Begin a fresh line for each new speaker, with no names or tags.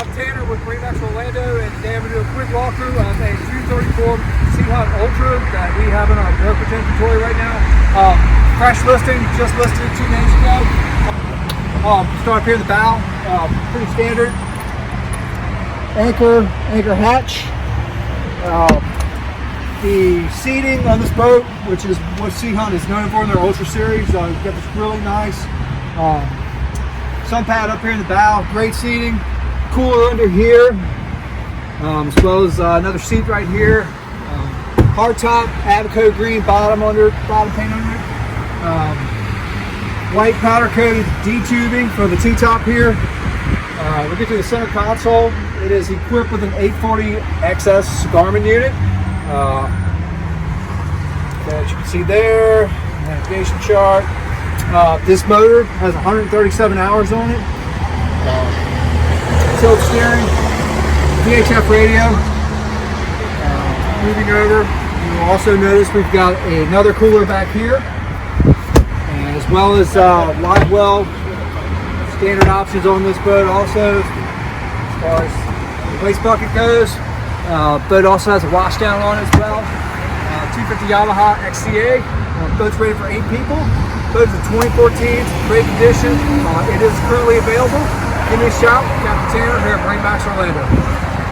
Captain Tanner with MarineMax Orlando, and today I'm going to do a quick walkthrough of a 234 Sea Hunt Ultra that we have in our brokerage inventory right now. Fresh listing, just listed 2 days ago. Start up here in the bow, pretty standard. Anchor hatch. The seating on this boat, which is what Sea Hunt is known for in their Ultra series, got this really nice sun pad up here in the bow, great seating, cooler under here, as well as another seat right here, hard top, Abaco green bottom paint under it, white powder coated D-tubing for the T-top here. We'll get to the center console. It is equipped with an 840 XS Garmin unit. As you can see there, navigation chart. This motor has 137 hours on it. Tilt steering, VHF radio. Moving over, you will also notice we've got another cooler back here, as well as live well standard options on this boat also. As far as the waste bucket goes, boat also has a wash down on it as well. 250 Yamaha XCA. Boat's rated for 8 people. Boat's a 2014, great condition. It is currently available. Give me a shout, Captain Tanner here at MarineMax Orlando.